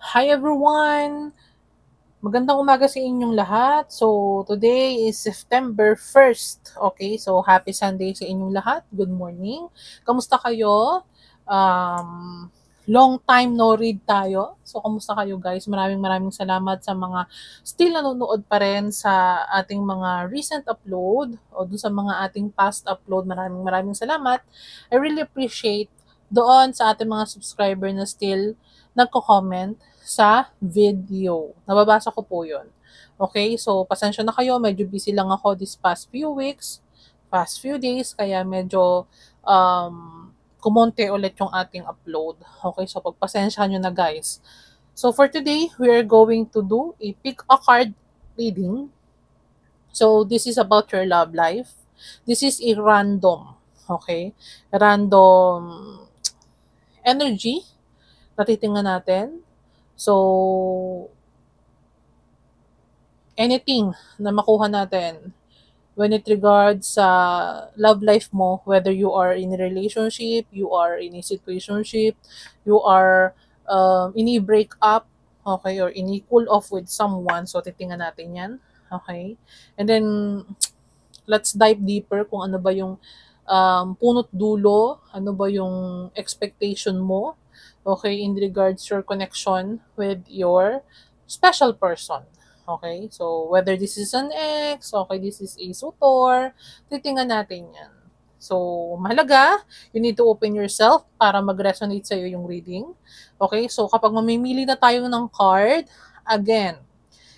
Hi everyone! Magandang umaga sa inyong lahat. So, today is September 1st. Okay, so happy Sunday sa inyong lahat. Good morning. Kamusta kayo? Long time no read tayo. So, kamusta kayo guys? Maraming salamat sa mga still nanonood pa rin sa ating mga recent upload o dun sa mga ating past upload. Maraming salamat. I really appreciate doon sa ating mga subscriber na still nagko-comment sa video. Nababasa ko po yun. Okay, so pasensya na kayo, medyo busy lang ako this past few weeks, past few days, kaya medyo kumonte ulit yung ating upload. Okay, so pagpasensyahan nyo na guys. So for today, we are going to do a pick a card reading. So this is about your love life. This is a random, okay? Random energy na titingnan natin. So, anything na makuha natin when it regards sa love life mo, whether you are in a relationship, you are in a situationship, you are in a breakup, okay, or in a cool off with someone, so titingnan natin yan, okay? And then, let's dive deeper kung ano ba yung punot dulo, ano ba yung expectation mo, okay, in regards your connection with your special person. Okay, so whether this is an ex, okay, this is a suitor, titingnan natin yan. So, mahalaga, you need to open yourself para mag-resonate sa'yo yung reading. Okay, so kapag mamimili na tayo ng card, again,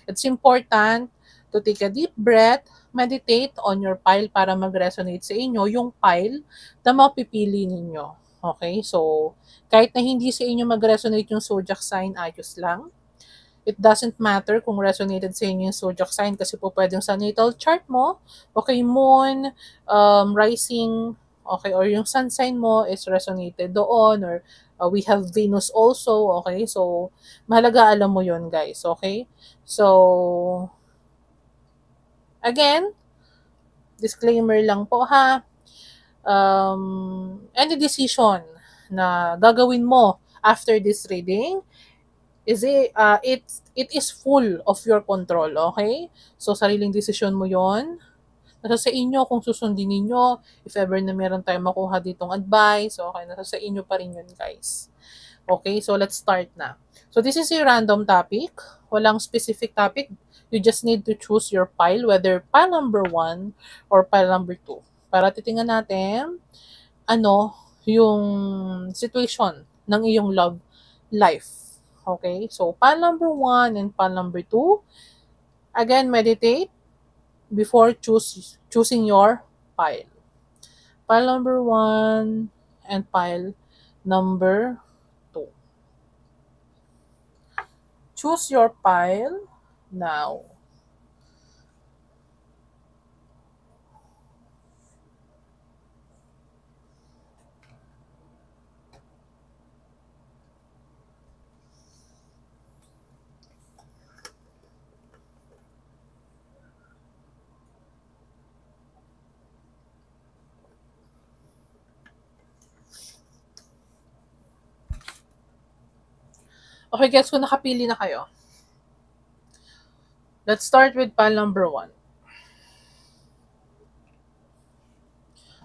it's important to take a deep breath, meditate on your pile para mag-resonate sa inyo yung pile na mapipili ninyo. Okay, so kahit na hindi sa inyo mag-resonate yung zodiac sign, ayos lang. It doesn't matter kung resonated sa inyo yung zodiac sign kasi po pwedeng sa natal chart mo, okay, moon, rising, okay, or yung sun sign mo is resonated doon, or we have Venus also, okay, so mahalaga alam mo yon guys, okay. So, again, disclaimer lang po ha, any decision na gagawin mo after this reading, is it is full of your control, okay? So, sariling desisyon mo yon. Nasa sa inyo kung susundin ninyo, if ever na meron tayong makuha ditong advice, okay, nasa sa inyo pa rin yun, guys. Okay, so let's start na. So, this is a random topic. Walang specific topic. You just need to choose your pile, whether pile number 1 or pile number 2. Para titingnan natin, ano, yung situation ng iyong love life. Okay? So, pile number 1 and pile number 2. Again, meditate before choosing your pile. Pile number 1 and pile number 2. Choose your pile now. Okay, guys, kung nakapili na kayo, let's start with pile number 1.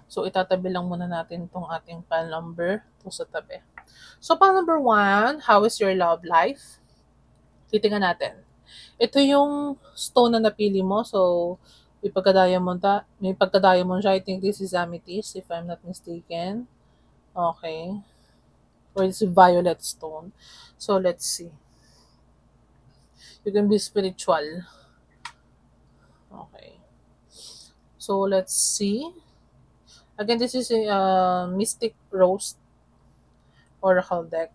So, itatabi lang muna natin itong ating pile number 2 sa tabi. So, pile number 1, how is your love life? Titingnan natin. Ito yung stone na napili mo. So, may pagka-diamond siya. I think this is amethyst, if I'm not mistaken. Okay. Or it's violet stone. So, let's see. You can be spiritual. Okay. So, let's see. Again, this is a Mystic Rose Oracle deck.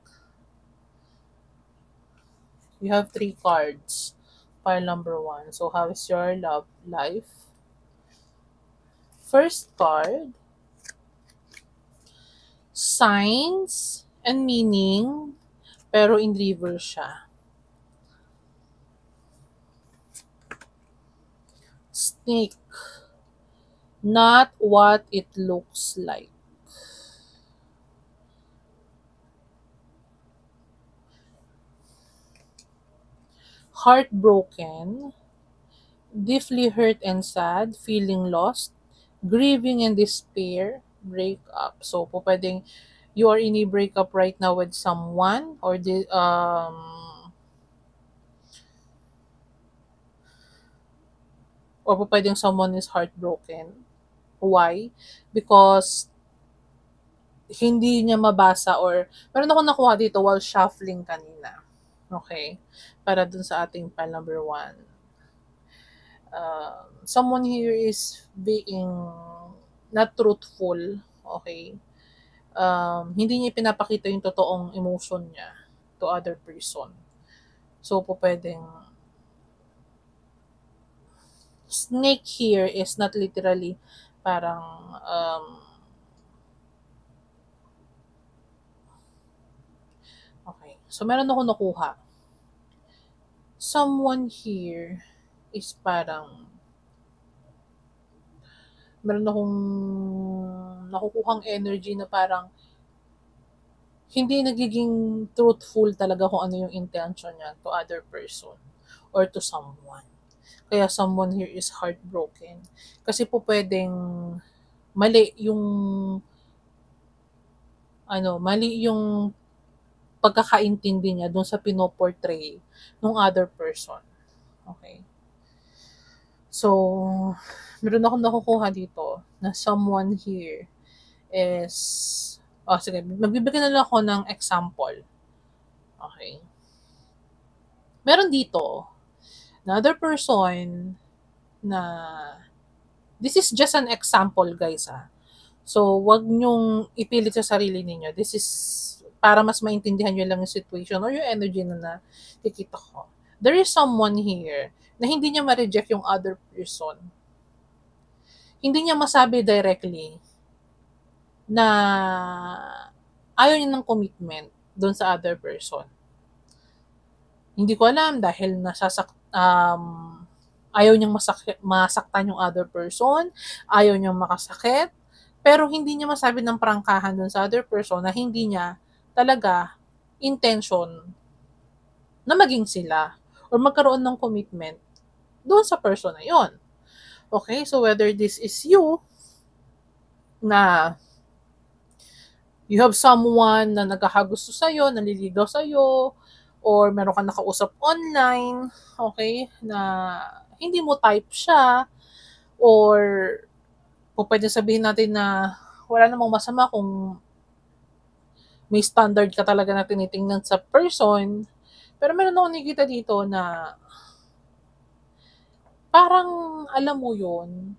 You have 3 cards. Pile number 1. So, how is your love life? First card, signs and meaning, pero in reverse siya. Snake, not what it looks like. heartbroken, deeply hurt and sad, feeling lost, grieving and despair, breakup. So, po pwedeng you are in a breakup right now with someone or po pwedeng someone is heartbroken. Why? Because hindi niya mabasa or meron akong nakuha dito while shuffling kanina. Okay? Para dun sa ating file number 1. Someone here is being not truthful. Okay? Hindi niya pinapakita yung totoong emotion niya to other person. So, po pwedeng snake here is not literally parang okay. So, meron ako nakuha. Someone here is parang meron akong nakukuhang energy na parang hindi nagiging truthful talaga kung ano yung intention niya to other person or to someone. Kaya someone here is heartbroken. Kasi po pwedeng mali yung mali yung pagkakaintindi niya dun sa pinoportray ng other person. Okay? So, meron akong nakukuha dito na someone here is, sige, magbibigay na lang ako ng example. Okay. Meron dito, another person na, this is just an example guys So, wag nyong ipilit sa sarili ninyo. This is para mas maintindihan nyo lang yung situation or yung energy na nakikita ko. There is someone here na hindi niya ma-reject yung other person. Hindi niya masabi directly na ayaw niya ng commitment doon sa other person. Hindi ko alam dahil ayaw niyang masaktan yung other person, ayaw niyang makasakit, pero hindi niya masabi ng prangkahan doon sa other person na hindi niya talaga intention na maging sila or magkaroon ng commitment doon sa person na yon. Okay, so whether this is you na you have someone na nagkakagusto sa'yo, naliligaw sa'yo, or meron kang nakausap online, okay, na hindi mo type siya, or pwede sabihin natin na wala namang masama kung may standard ka talaga na tinitingnan sa person, pero meron akong nakikita dito na parang alam mo yun,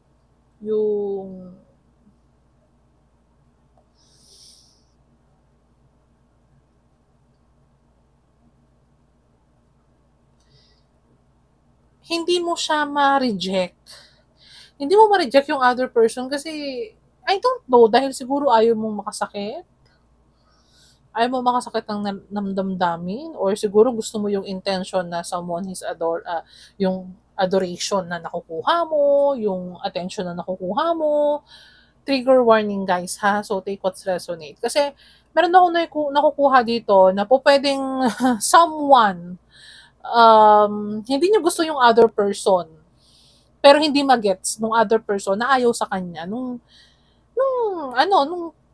yung hindi mo siya ma-reject. Hindi mo ma-reject yung other person kasi, I don't know, dahil siguro ayaw mong makasakit. Ayaw mo makasakit ng namdamdamin or siguro gusto mo yung intention na someone is yung adoration na nakukuha mo, yung attention na nakukuha mo. Trigger warning guys ha, so take what's resonate. Kasi meron ako nakukuha dito na po pwedeng someone hindi niya gusto yung other person. Pero hindi magets nung other person na ayaw sa kanya nung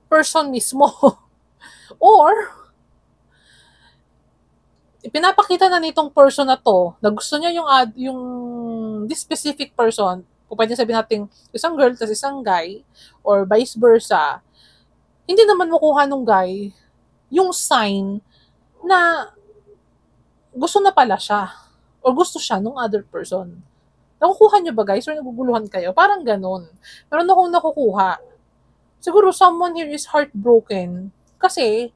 person mismo. Or ipinapakita na nitong person na to na gusto niya yung this specific person, kung pwede sabihin natin isang girl tas isang guy or vice versa, hindi naman makuha nung guy yung sign na gusto na pala siya or gusto siya nung other person. Nakukuha niyo ba guys or naguguluhan kayo? Parang ganun. Pero akong nakukuha. Siguro someone here is heartbroken kasi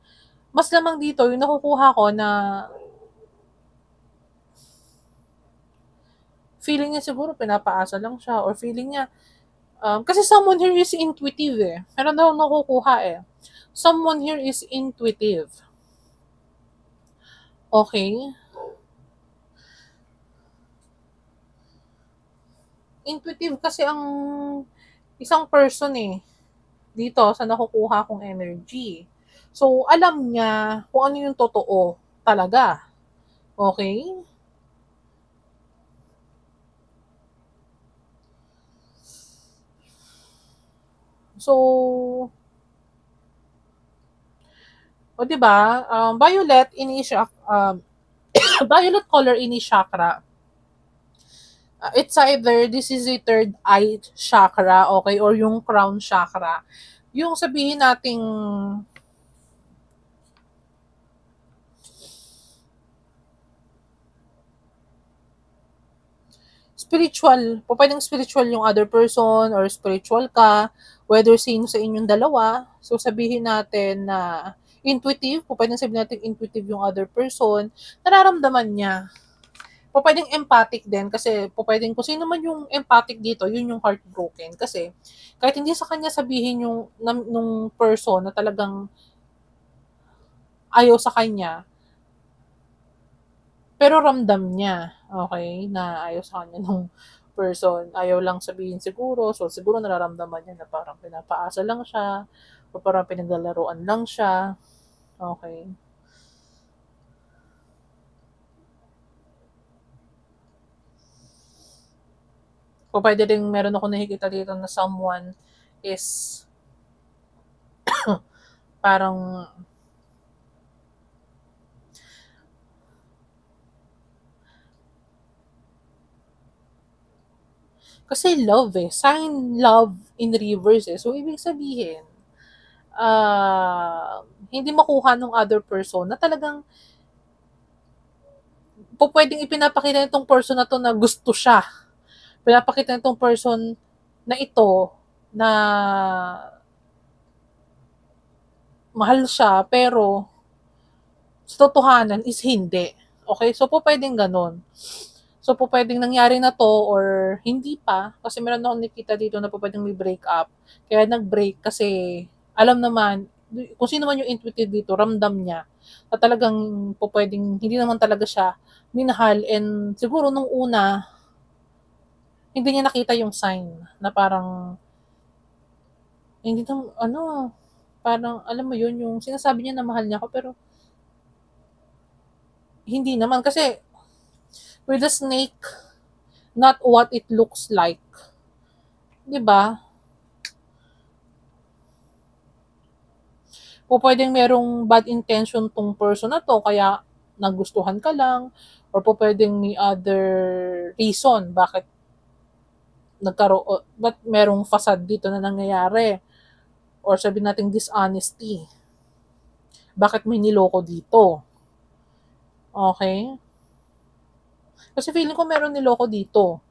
mas lamang dito yung nakukuha ko na feeling niya siguro pinapaasa lang siya or feeling niya kasi someone here is intuitive Meron daw nakukuha Someone here is intuitive. Okay? Intuitive kasi ang isang person dito sa nakukuha kong energy. So, alam niya kung ano yung totoo talaga. Okay? So, o 'di ba, violet ini violet color ini chakra, it's either this is a third eye chakra, okay, or yung crown chakra. Yung sabihin nating spiritual, pwedeng spiritual yung other person or spiritual ka, whether sino sa inyong dalawa. So sabihin natin na intuitive, pwedeng sabihin natin intuitive yung other person, nararamdaman niya. Pwedeng empathic din kasi pwedeng kung sino man yung empathic dito, yun yung heartbroken. Kasi kahit hindi sa kanya sabihin yung nung person na talagang ayaw sa kanya, pero ramdam niya, okay, na ayaw sa kanya nung person. Ayaw lang sabihin siguro. So, siguro nararamdaman niya na parang pinapaasa lang siya o parang pinaglalaruan lang siya. Okay. O pwede rin meron ako nakikita dito na someone is parang kasi love eh. Sign love in reverse eh. So, ibig sabihin, hindi makuha ng other person na talagang pwedeng ipinapakita nitong person na to na gusto siya. Pinapakita nitong person na ito na mahal siya pero sa totohanan is hindi. Okay? So, pwedeng ganun. So, pwedeng nangyari na to or hindi pa. Kasi meron akong nakita dito na pwedeng may break up. Kaya nag-break kasi alam naman, kung sino man yung intuitive dito, ramdam niya na talagang pwedeng hindi naman talaga siya minahal and siguro nung una, hindi niya nakita yung sign na parang hindi na, parang alam mo yun, yung sinasabi niya na mahal niya ako pero hindi naman kasi with the snake, not what it looks like. 'Di ba? Pwedeng merong bad intention tong person na to kaya nagustuhan ka lang or pwedeng may other reason bakit ba't merong facade dito na nangyayari or sabihin natin dishonesty. Bakit may niloko dito? Okay? Kasi feeling ko meron niloko dito.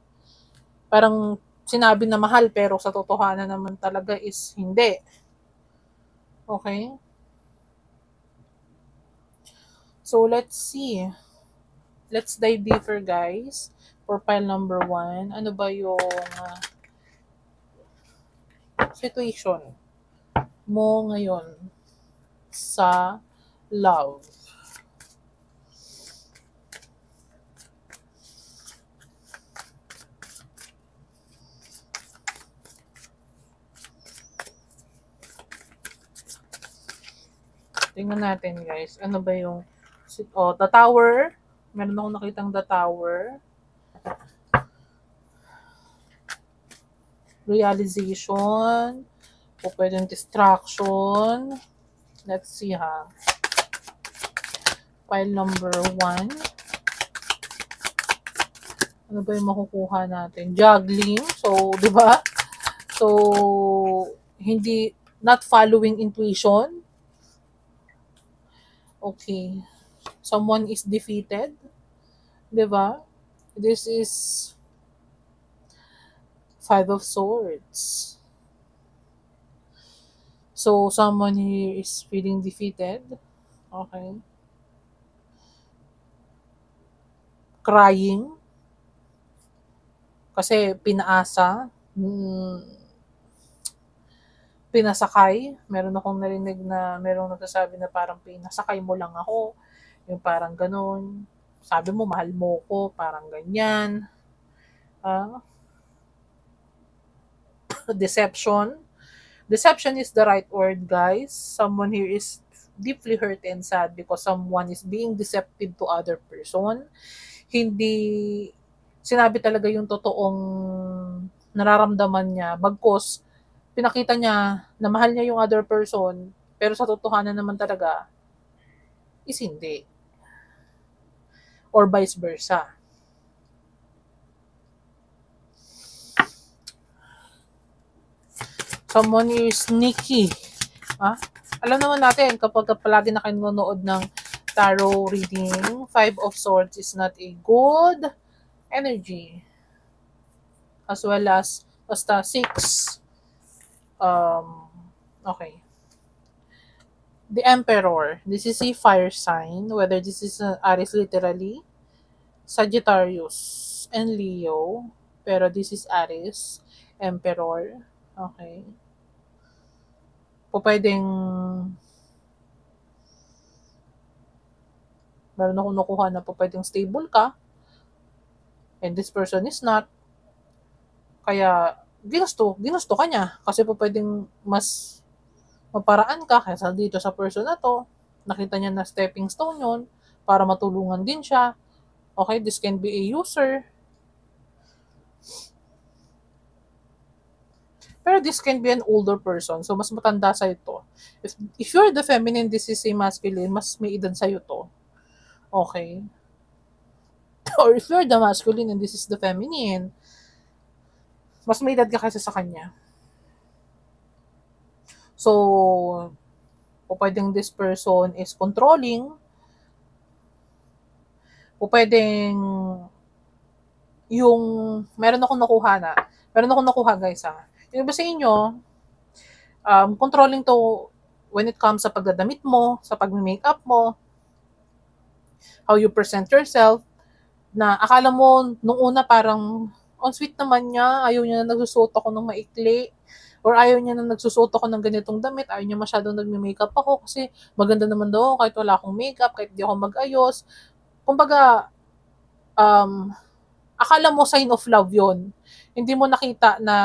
Parang sinabi na mahal pero sa totohanan naman talaga is hindi. Okay? So, let's see. Let's dive deeper, guys. For pile number 1, ano ba yung situation mo ngayon sa love? Tingnan natin, guys. Ano ba yung the tower. Meron akong nakitang the tower. Realization. O pwedeng distraction. Let's see ha. File number 1. Ano ba yung makukuha natin? Juggling. So, di ba? So, not following intuition. Okay. Someone is defeated. Di ba? This is 5 of Swords. So, someone here is feeling defeated. Okay. Crying. Kasi pinaasa. Pinasakay. Meron akong narinig na merong nagsasabi na parang pinasakay mo lang ako. Yung parang ganun. Sabi mo, mahal mo ko. Parang ganyan. Deception. Deception is the right word, guys. Someone here is deeply hurt and sad because someone is being deceptive to other person. Hindi sinabi talaga yung totoong nararamdaman niya bagkus pinakita niya na mahal niya yung other person, pero sa totohanan naman talaga is hindi. Or vice versa. Someone is sneaky. Ah? Alam naman natin, kapag palagi na kayo nanonood ng tarot reading, Five of Swords is not a good energy. As well as, basta six. Okay. The Emperor. This is a fire sign. Whether this is Aries literally, Sagittarius, and Leo. Pero this is Aries. Emperor. Okay. Po pwedeng meron akong nakuha na po pwedeng stable ka and this person is not. Kaya ginusto ka niya kasi po pwedeng mas maparaan ka kaysa dito sa person na to. Nakita niya na stepping stone yun para matulungan din siya. Okay, this can be a user. Pero this can be an older person. So, mas matanda sa ito. If you're the feminine, this is a masculine, mas may edad sa'yo to. Okay? Or if you're the masculine and this is the feminine, mas may edad ka kasi sa kanya. So, o pwedeng this person is controlling, o pwedeng yung, meron akong nakuha guys ha. Yung iba sa inyo, controlling to when it comes sa pagdadamit mo, sa pag-makeup mo, how you present yourself, na akala mo nung una parang on sweet naman niya, ayaw niya na nagsusuot ako ng maikli, or ayaw niya na nagsusuot ako ng ganitong damit, ayaw niya masyadong nagme-makeup ako kasi maganda naman daw kahit wala akong makeup, kahit di ako mag-ayos. Kumbaga, akala mo sign of love yon. Hindi mo nakita na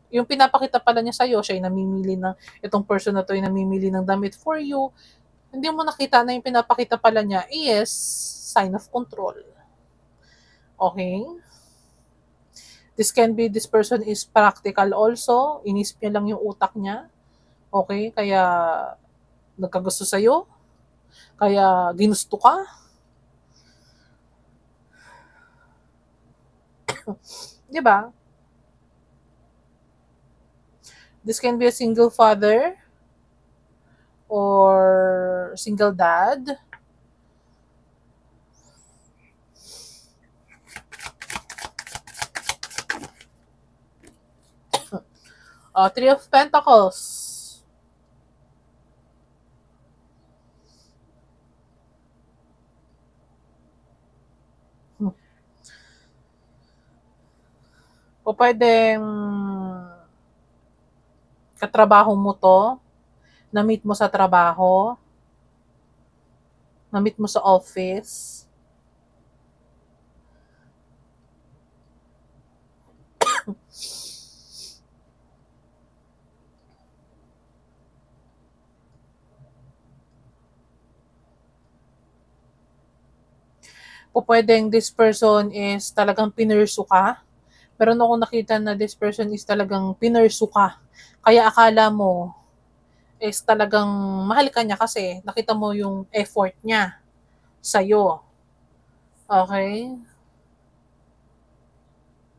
yung pinapakita pala niya sa'yo, siya ay namimili ng, itong person na to ay namimili ng damit for you, hindi mo nakita na yung pinapakita pala niya is sign of control. Okay? This can be, this person is practical also. Inisip niya lang yung utak niya. Okay? Kaya, nagkagusto sa'yo. Kaya, ginusto ka. Diba? This can be a single father or single dad. Three of Pentacles. O pwedeng katrabaho mo to, na-meet mo sa trabaho, na-meet mo sa office. O pwedeng this person is talagang pinursu ka. Pero nung ako nakita na this person is talagang pinursu ka. Kaya akala mo is talagang mahal ka niya kasi nakita mo yung effort niya sa'yo. Okay?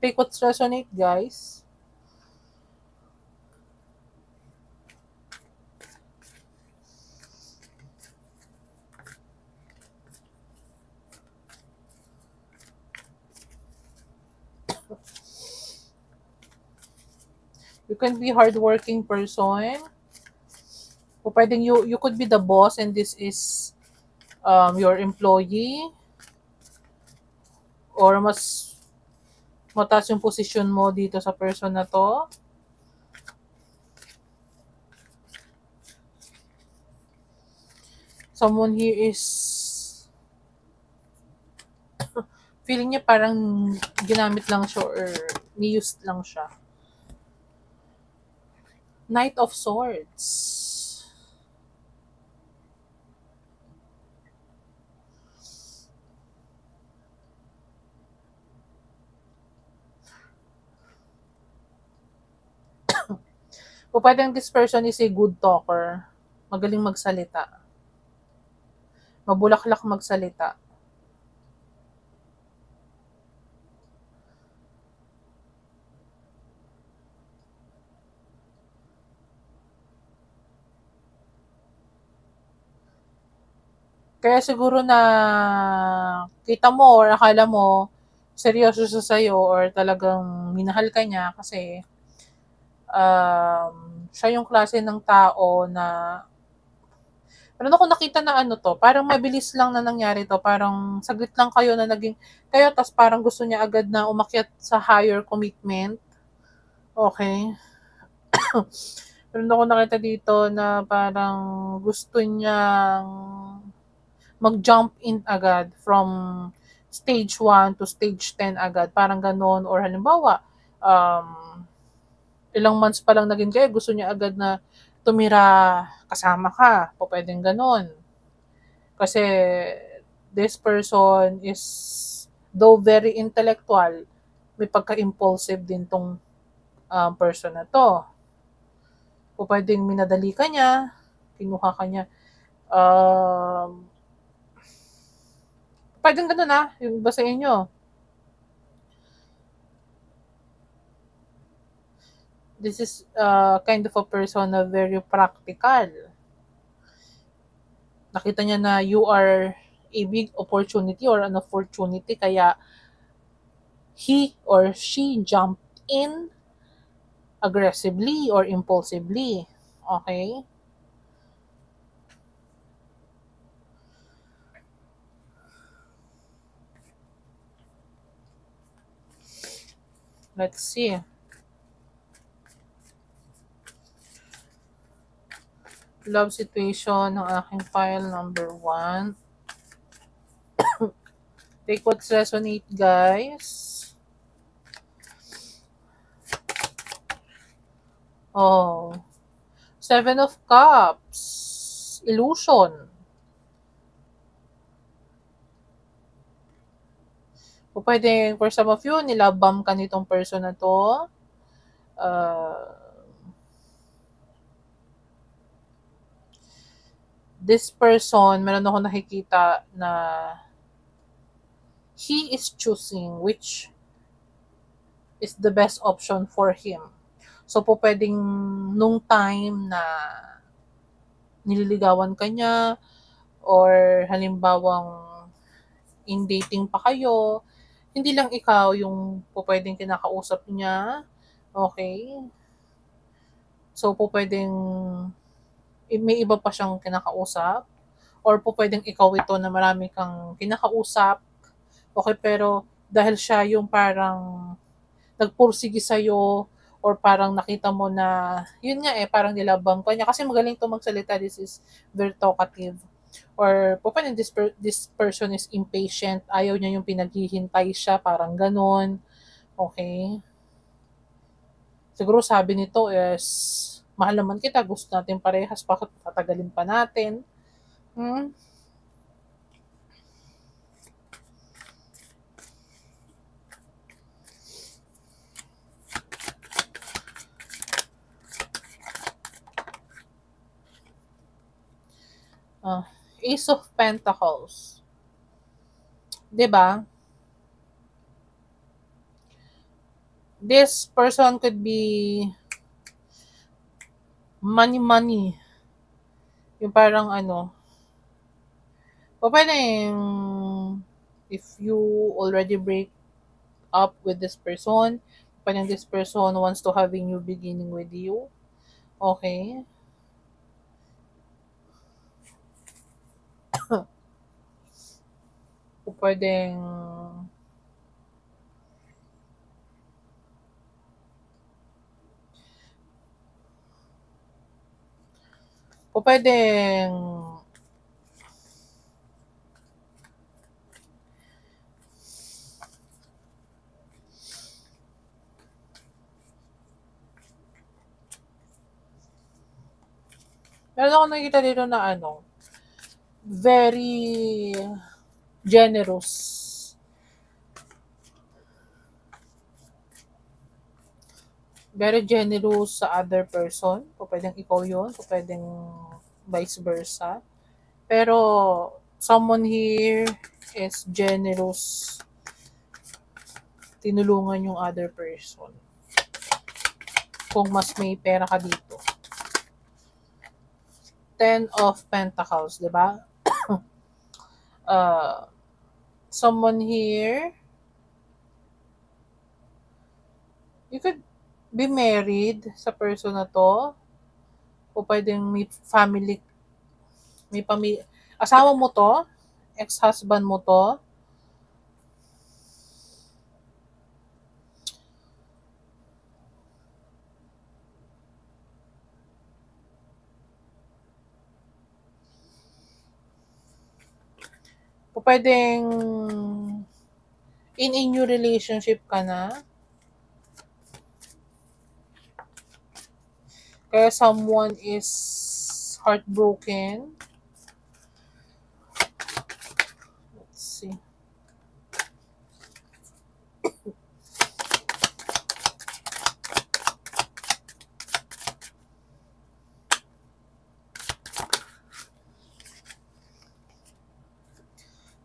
Take what's resonate, guys. You can be hardworking person. O pwedeng you could be the boss and this is your employee. Or mas mataas yung position mo dito sa person na to. Someone here is feeling niya parang ginamit lang siya or ni-used lang siya. Knight of Swords. O pwedeng this person is a good talker. Magaling magsalita. Mabulaklak magsalita. Kaya siguro na kita mo or akala mo seryoso siya sa'yo or talagang minahal ka niya kasi siya yung klase ng tao na meron ako nakita na ano to, parang mabilis lang na nangyari to, parang saglit lang kayo na naging kayo tas parang gusto niya agad na umakyat sa higher commitment. Okay. Meron ako nakita dito na parang gusto niyang mag-jump in agad from stage 1 to stage 10 agad. Parang ganon. Or halimbawa, ilang months pa lang naging kayo, gusto niya agad na tumira kasama ka. O pwedeng ganon. Kasi this person is, though very intellectual, may pagka-impulsive din tong person na to. O pwedeng minadali ka niya, kinuha ka niya. Pwedeng ganun yung iba sa inyo. This is kind of a person na very practical. Nakita niya na you are a big opportunity or an opportunity, kaya he or she jumped in aggressively or impulsively. Okay? Let's see. Love situation ng aking file number 1. Take what's resonate, guys. Oh. 7 of Cups. Illusion. O pwede, for some of you, nilabam ka nitong person na to. This person, meron ako nakikita na he is choosing which is the best option for him. So po pwedeng nung time na nililigawan ka niya or halimbawang in dating pa kayo, hindi lang ikaw yung po pwedeng kinakausap niya. Okay? So po pwedeng may iba pa siyang kinakausap or po pwedeng ikaw ito na marami kang kinakausap. Okay, pero dahil siya yung parang nagpursige sa'yo or parang nakita mo na, yun nga parang nilabang ka niya kasi magaling to magsalita, this is very talkative. Or po pwedeng this person is impatient, ayaw niya yung pinaghihintay siya, parang ganon. Okay? Siguro sabi nito is, mahal naman kita, gusto natin parehas, bakit tatagalin pa natin? Ace of Pentacles. 'Di ba? This person could be money. Yung parang pwedeng if you already break up with this person, pwedeng this person wants to have a new beginning with you. Okay? Pwedeng meron ako nakikita dito na very generous. very generous sa other person. O pwedeng ikaw yun, o pwedeng vice versa. Pero, someone here is generous. Tinulungan yung other person. Kung mas may pera ka dito. Ten of Pentacles, di ba? Someone here, you could be married sa person na to. O pwedeng may family, may pamilya. Asawa mo to, ex-husband mo to. O pwedeng in a new relationship ka na. Kaya someone is heartbroken. Let's see.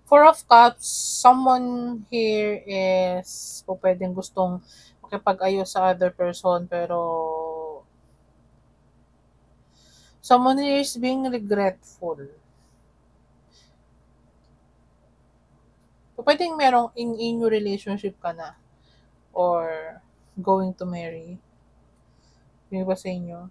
Four of Cups, someone here is o pwedeng gustong makipag-ayos sa other person pero someone here is being regretful. O pwedeng merong in new relationship ka na or going to marry. Yung ba sa inyo?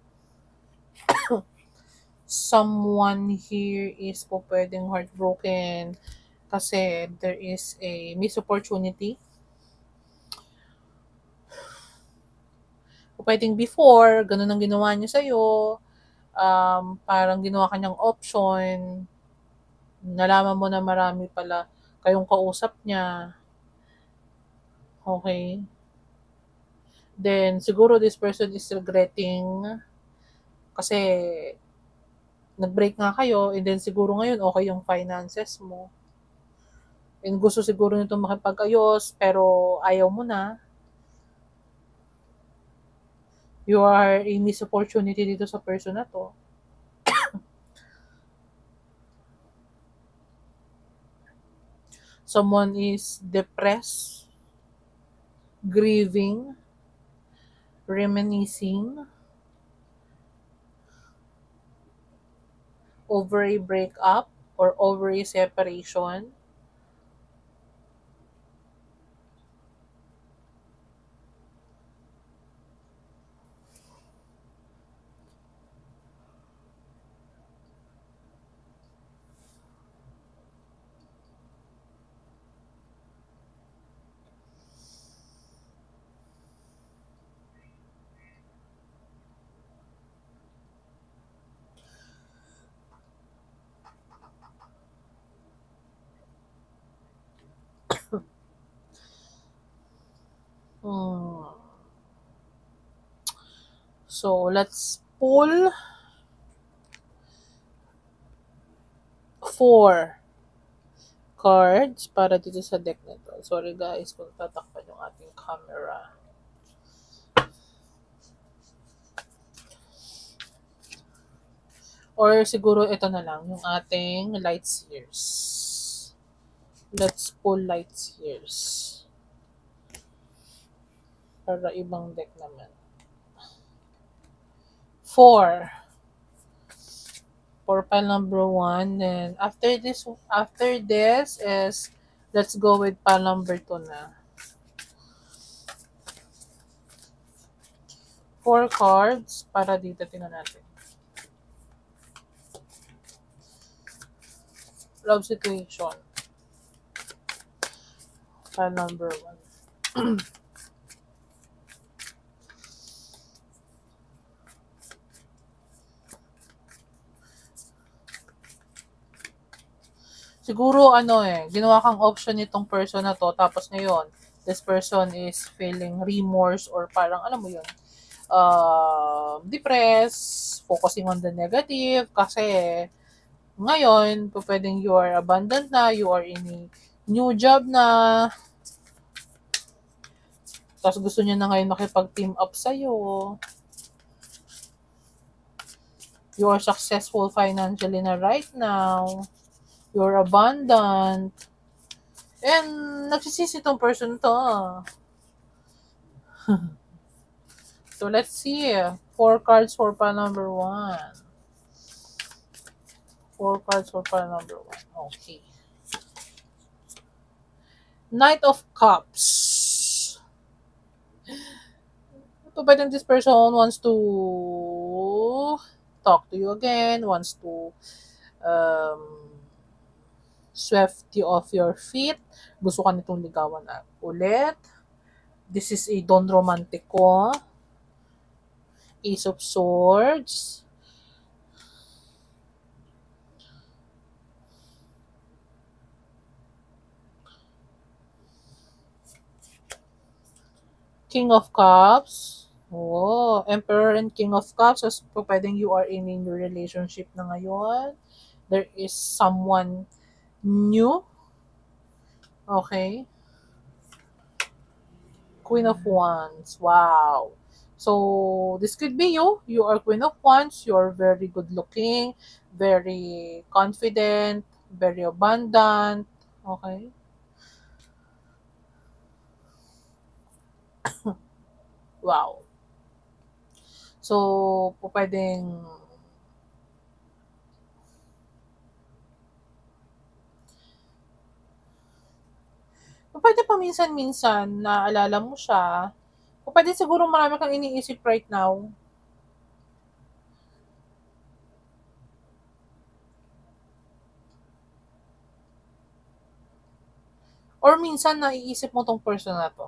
Someone here is po pwedeng heartbroken kasi there is a missed opportunity. O pwedeng before, ganun ang ginawa niya sa'yo, parang ginawa kanyang option, nalaman mo na marami pala kayong kausap niya. Okay? Then, siguro this person is regretting kasi nag-break nga kayo and then siguro ngayon okay yung finances mo. And gusto siguro nito makipag-ayos pero ayaw mo na. You are in this opportunity dito sa person na to. Someone is depressed, grieving, reminiscing over a breakup or over a separation. So, let's pull 4 cards para dito sa deck na to. Sorry guys kung tatakpan yung ating camera. Or siguro ito na lang, yung ating light seers. Let's pull light seers. Para ibang deck naman. 4. For pile number 1. Then after this is let's go with pile number 2 na. 4 cards para dito tingnan natin. Love situation. Pile number 1. Siguro ginawa kang option nitong person na to tapos ngayon this person is feeling remorse or parang alam mo yun, depressed, focusing on the negative kasi ngayon pwedeng you are abandoned na, you are in a new job na, Tapos gusto niya na ngayon makipag-team up sa'yo. You are successful financially na right now. You're abundant. And nagsisisi tong person to. So let's see. 4 cards for pile number 1. 4 cards for pile number 1. Okay. Knight of Cups. So, but then this person wants to talk to you again, wants to um, swept you off your feet. Gusto ka nitong ligawan na ulit. This is a Don Romantico. Ace of Swords. King of Cups. Oh, Emperor and King of Cups. So, pwedeng you are in a new relationship na ngayon. There is someone new. Okay. Queen of Wands. Wow. So, this could be you. You are Queen of Wands. You're very good looking, very confident, very abundant. Okay. Wow. So, pwede paminsan-minsan naalala mo siya. O pwede siguro marami kang iniisip right now. Or minsan naiisip mo tong person na to.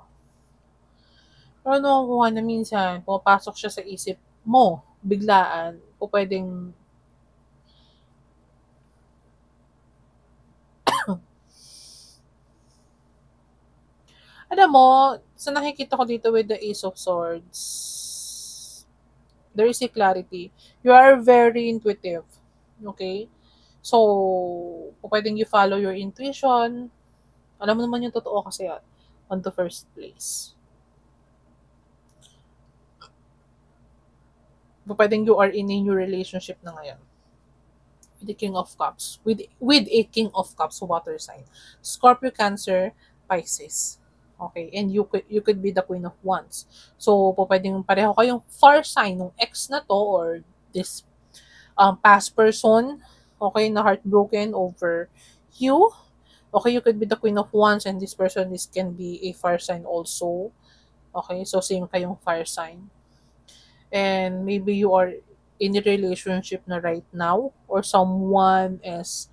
Pero nakukuha na minsan, pumapasok siya sa isip mo, biglaan, o pwedeng alam mo, sa nakikita ko dito with the Ace of Swords, there is a clarity. You are very intuitive. Okay? So, pwedeng you follow your intuition. Alam mo naman yung totoo kasi on the first place. Pwedeng you are in a new relationship na ngayon. With the King of Cups. With a King of Cups, water sign. Scorpio, Cancer, Pisces. Okay, and you could be the Queen of Wands. So, pwedeng pareho kayong far sign ng ex na to or this past person, okay, na heartbroken over you. Okay, you could be the Queen of Wands and this person can be a fire sign also. Okay, so same kayong fire sign. And maybe you are in a relationship na right now or someone is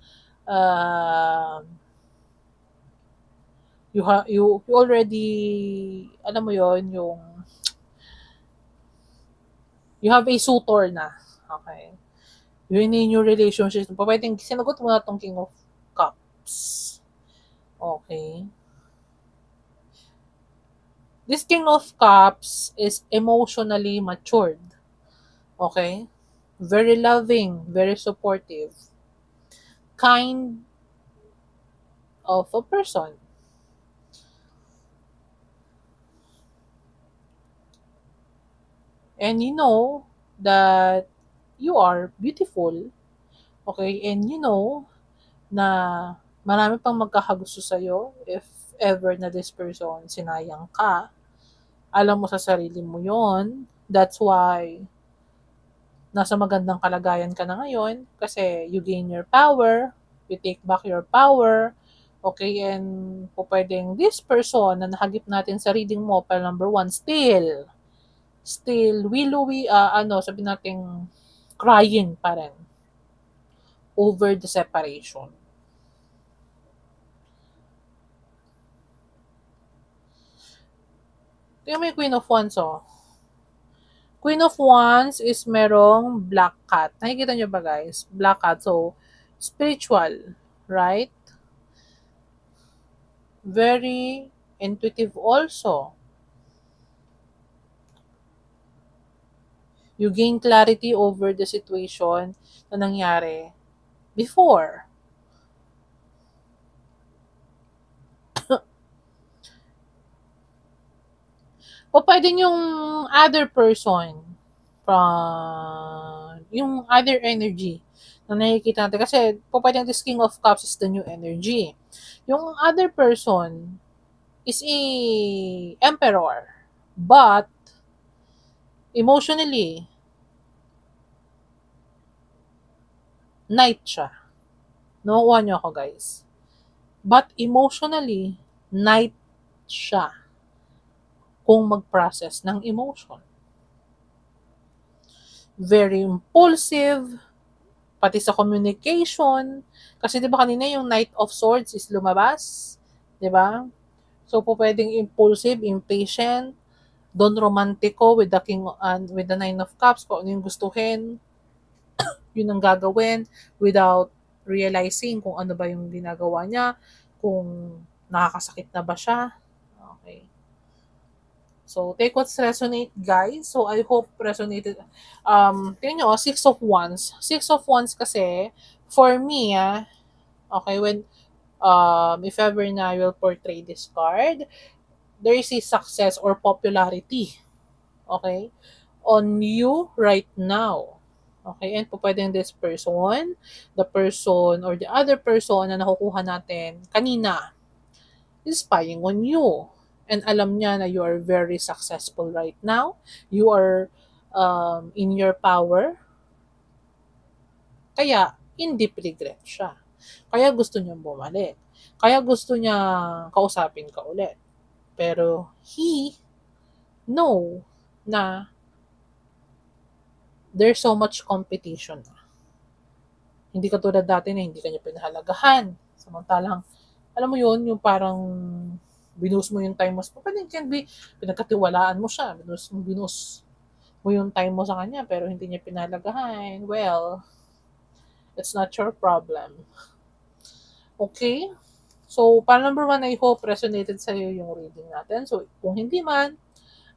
you already alam mo yon yung you have a suitor na. Okay. You're in a new relationship. Pwedeng sinagot mo na tong King of Cups. Okay. This King of Cups is emotionally matured. Okay? Very loving, very supportive, kind of a person. And you know that you are beautiful. Okay? And you know na marami pang magkakagusto sa'yo if ever na this person sinayang ka. Alam mo sa sarili mo yon. That's why nasa magandang kalagayan ka na ngayon kasi you gain your power, you take back your power, okay, and po pwedeng this person na nahagip natin sa reading mo, pile number 1, still willowy, sabi natin, crying pa rin over the separation. Tingnan mo yung Queen of Wands, oh. Queen of Wands is merong black cat. Nakikita nyo ba, guys? Black cat. So, spiritual, right? Very intuitive also. You gain clarity over the situation na nangyari before. O pwedeng yung other person from yung other energy na nakikita natin. Kasi po pwedeng this King of Cups is the new energy. Yung other person is a emperor. But, emotionally, knight siya. Nakukuha niyo ako, guys. But, emotionally, knight siya kung mag-process ng emotion. Very impulsive, pati sa communication. Kasi di ba kanina yung Knight of Swords is lumabas? Di ba? So, po pwedeng impulsive, impatient, don romantiko with the king with the Nine of Cups, kung ano yung gustuhin, yun ang gagawin without realizing kung ano ba yung ginagawa niya, kung nakakasakit na ba siya. Okay. So, take what's resonate, guys. So, I hope resonated. Tingnan nyo, Six of Wands. Six of Wands kasi, for me, okay, when, if ever na I will portray this card, there is a success or popularity, okay, on you right now. Okay, and po pwedeng this person, the person, or the other person na nakukuha natin kanina, is spying on you. And alam niya na you are very successful right now. You are in your power. Kaya, in deep regret siya. Kaya gusto niyang bumalik. Kaya gusto niya kausapin ka ulit. Pero, he know na there's so much competition na. Hindi katulad dati na hindi kanya pinahalagahan. Samantalang, alam mo yun, yung parang binus mo yung time mo. Pwede can be, pinagkatiwalaan mo siya. Binus mo yung time mo sa kanya, pero hindi niya pinahalagahan. Well, it's not your problem. Okay? So, para number 1, I hope resonated sa'yo yung reading natin. So, kung hindi man,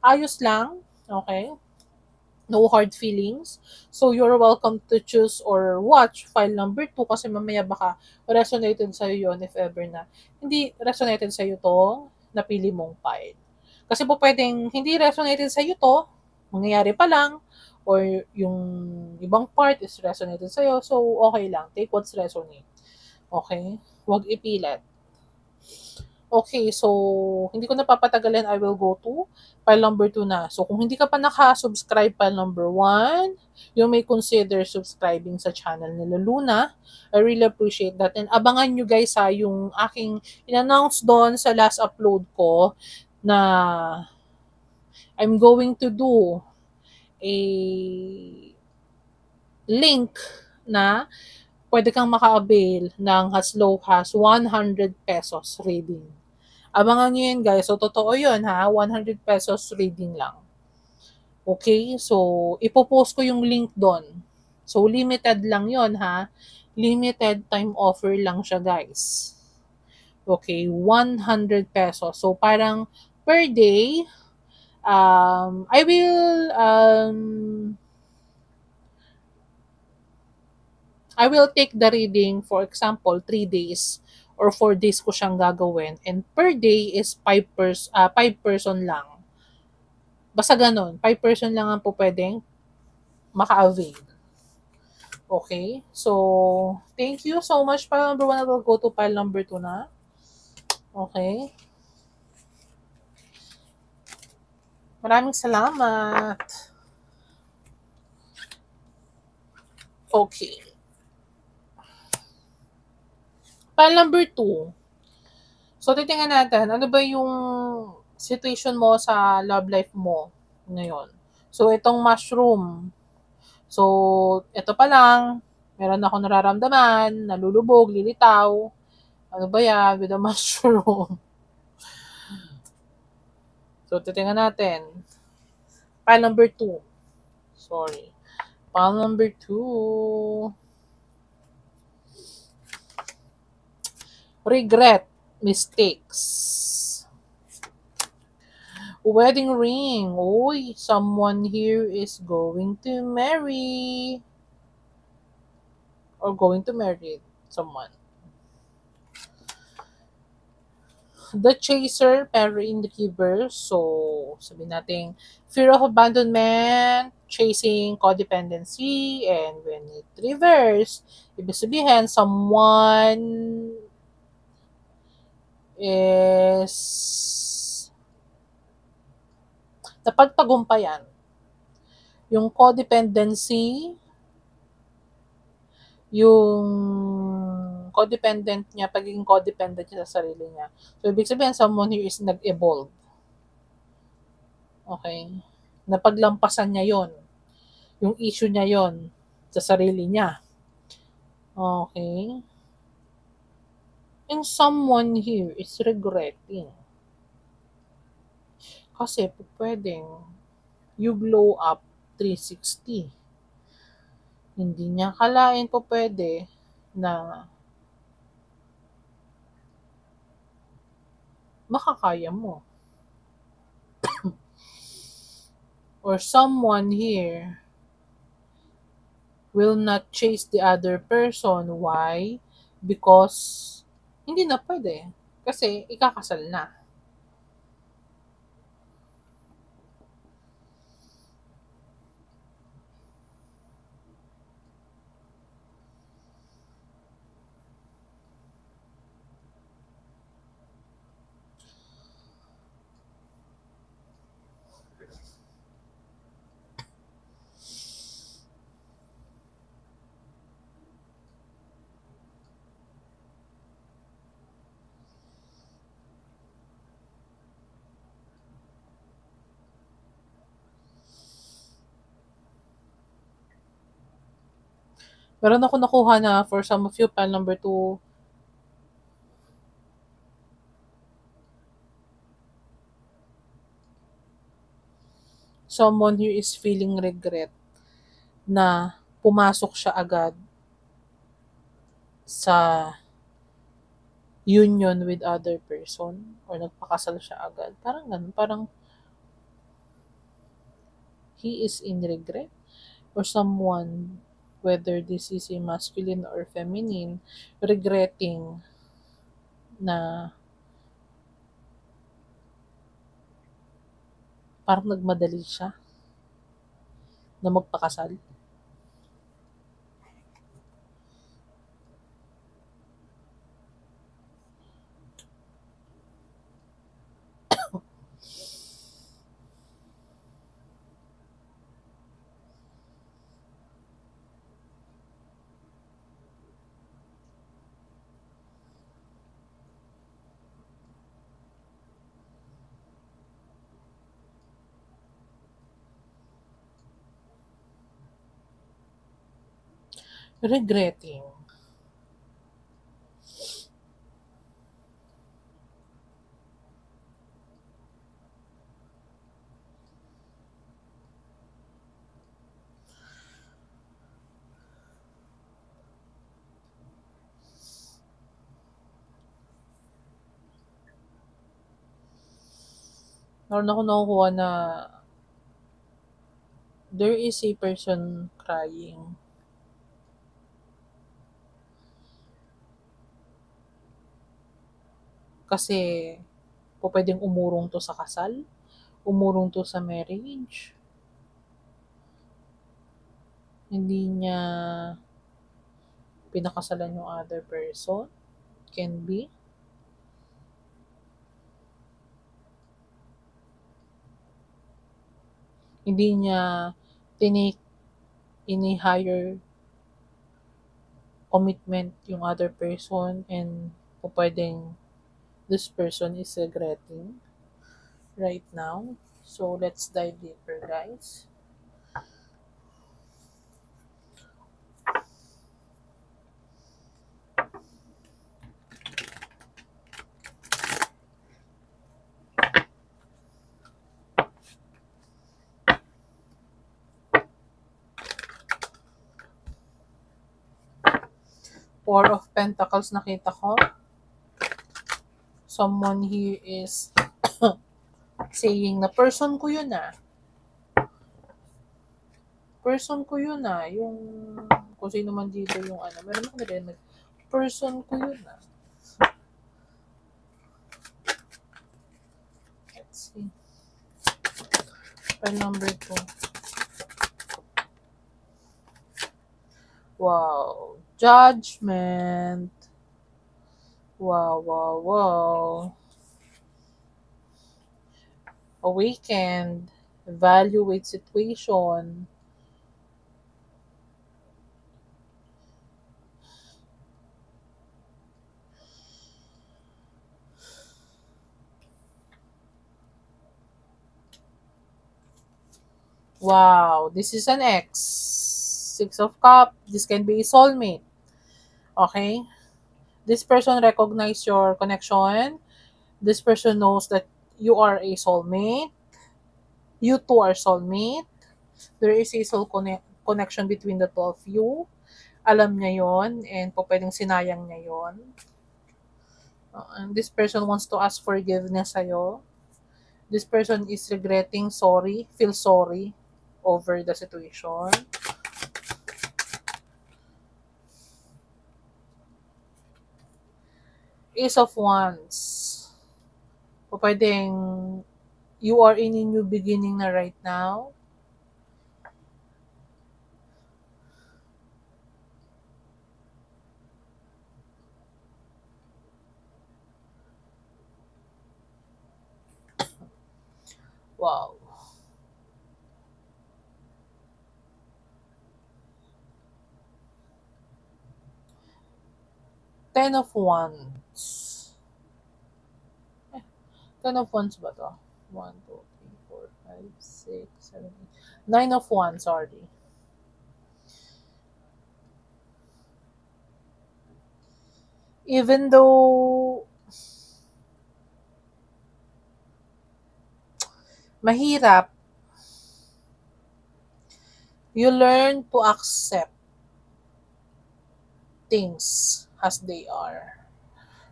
ayos lang. Okay? No hard feelings. So, you're welcome to choose or watch file number 2 kasi mamaya baka resonated sa'yo yun if ever na hindi resonated sa'yo to napili mong file. Kasi po pwedeng hindi resonated sa'yo to, mangyayari pa lang, or yung ibang part is resonated sa'yo. So, okay lang. Take what's resonate. Okay? Huwag ipilit. Okay, so hindi ko na papatagalin. I will go to file number 2 na. So kung hindi ka pa naka-subscribe file number 1, you may consider subscribing sa channel ni Luna. I really appreciate that. And abangan nyo guys yung aking in-announce doon sa last upload ko na I'm going to do a link na pwede kang maka-avail ng as low as 100 pesos reading. Abangan nyo yun guys. So, totoo yun ha. 100 pesos reading lang. Okay? So, ipopost ko yung link doon. So, limited lang yon ha. Limited time offer lang siya guys. Okay? 100 pesos. So, parang per day, I will take the reading, for example, 3 days or 4 days ko siyang gagawin. And per day is 5 person lang. Basta ganun, 5 person lang ang po pwedeng maka-avail. Okay? So, thank you so much. File number 1, I will go to file number 2 na. Okay? Maraming salamat. Okay. File number 2. So, titingnan natin, ano ba yung situation mo sa love life mo ngayon. So, itong mushroom. So, ito pa lang, meron ako nararamdaman, nalulubog, lilitaw. Ano ba yan with the mushroom? So, titingnan natin. File number 2. Sorry. File number 2. Regret. Mistakes. Wedding ring. Uy, someone here is going to marry. Or going to marry someone. The chaser, pero in reverse. So, sabihin natin, fear of abandonment, chasing codependency, and when it reverse, ibig sabihin, someone is napagtagumpayan yung codependency, yung codependent niya, pagiging codependent niya sa sarili niya. So, ibig sabihin, someone who is nag-evolve. Okay? Napaglampasan niya yon, yung issue niya yon sa sarili niya. Okay? And someone here is regretting. Kasi pwedeng you glow up 360. Hindi niya kalain po pwede na makakaya mo. Or someone here will not chase the other person. Why? Because hindi na pwede. Kasi ikakasal na. Meron ako nakuha na for some of you, pile number 2, someone who is feeling regret na pumasok siya agad sa union with other person or nagpakasal siya agad. Parang ganun. Parang he is in regret or someone, whether this is a masculine or feminine, regretting na parang nagmadali siya na magpakasal. Regretting. Meron ako nakukuha na there is a person crying. Kasi po pwedeng umurong to sa kasal, umurong to sa marriage. Hindi niya pinakasalan yung other person. Can be. Hindi niya tinake in a higher commitment yung other person, and po pwedeng this person is regretting right now. So, let's dive deeper, guys. Four of Pentacles nakita ko. Someone here is saying na person ko yun ah. Person ko yun ah. Yung kung sino man dito yung ano. Meron ako narinig. Person ko yun ah. see. File number 2. Wow. Judgment. Wow, wow, wow. Awakened. Evaluate situation. Wow, this is an X. Six of Cups. This can be a soulmate. Okay? This person recognizes your connection. This person knows that you are a soulmate. You two are soulmate. There is a connection between the two of you. Alam niya yon and po pwedeng sinayang niya yon. And this person wants to ask forgiveness sa'yo. This person is regretting, sorry, feel sorry over the situation. Ace of Wands. O pwedeng you are in a new beginning na right now. Wow. Ten of Wands. Ten of Wands ba to? 1, 2, 3, 4, 5, 6, 7, 8. Nine of Wands, sorry. Even though mahirap, you learn to accept things as they are.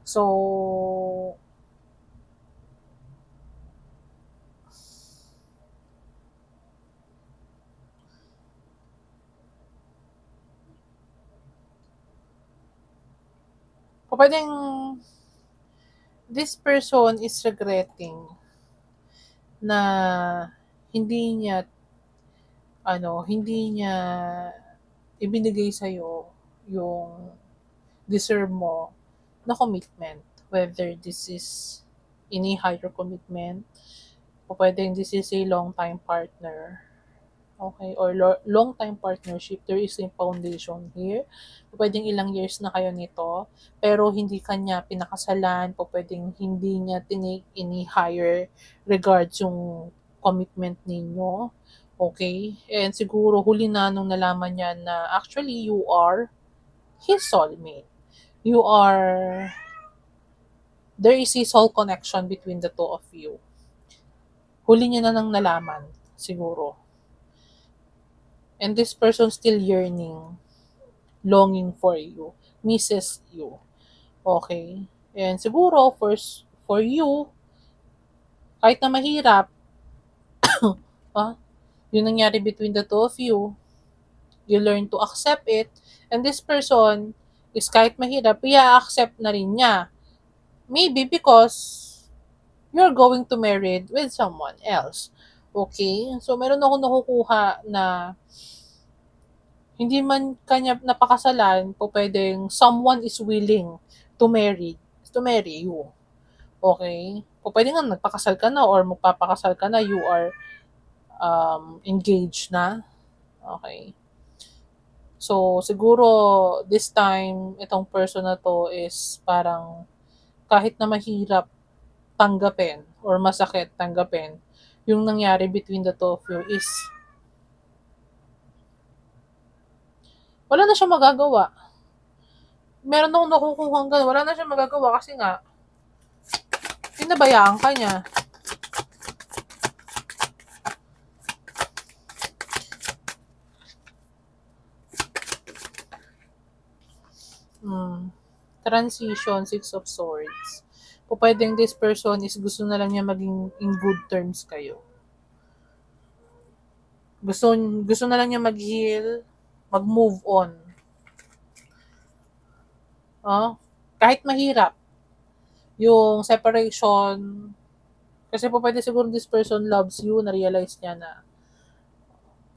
So, pwedeng this person is regretting na hindi niya hindi niya ibinigay sa yung deserve mo na commitment, whether this is in a higher commitment o pwedeng this is a long time partner. Okay, or long time partnership, there is a foundation here. Pwedeng ilang years na kayo nito, pero hindi kanya pinakasalan, pwedeng hindi niya tinake any higher regards yung commitment ninyo. Okay? And siguro huli na nung nalaman niya na actually you are his soulmate. You are, there is a soul connection between the two of you. Huli niya na nang nalaman, siguro. And this person still yearning, longing for you, misses you. Okay? And siguro, for you, kahit na mahirap, yung nangyari between the two of you, you learn to accept it, and this person is kahit mahirap, i-accept na rin niya. Maybe because you're going to marry with someone else. Okay? So, meron ako nakukuha na hindi man kanya napakasalan, pwedeng someone is willing to marry you. Okay? Pwede nga nagpakasal ka na or magpapakasal ka na, you are engaged na. Okay? So, siguro, this time, itong person na to is parang kahit na mahirap tanggapin or masakit tanggapin, yung nangyari between the two of you is wala na siyang magagawa. Meron akong nakukuha hanggang wala na siyang magagawa kasi nga pinabayaan ka niya. Transition, Six of Swords. Pwedeng this person is gusto na lang niya maging in good terms kayo. Gusto na lang niya mag-heal, mag-move on. Kahit mahirap, yung separation, Kasi po pwede siguro this person loves you, na-realize niya na,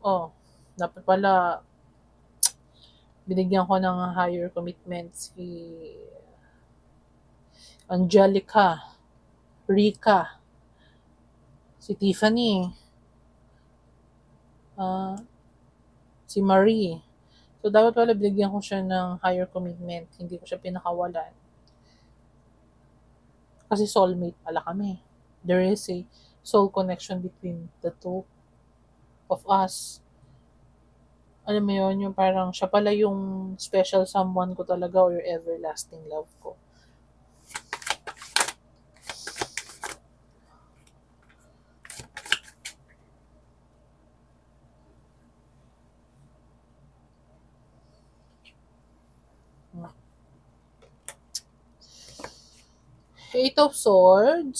oh, dapat pala binigyan ko ng higher commitment si Angelica, Rika, si Tiffany, ah, si Marie. So, dapat pala binigyan ko siya ng higher commitment. Hindi ko siya pinakawalan. Kasi soulmate pala kami. There is a soul connection between the two of us. Alam mo yun, yung parang siya pala yung special someone ko talaga or your everlasting love ko. Eight of Swords.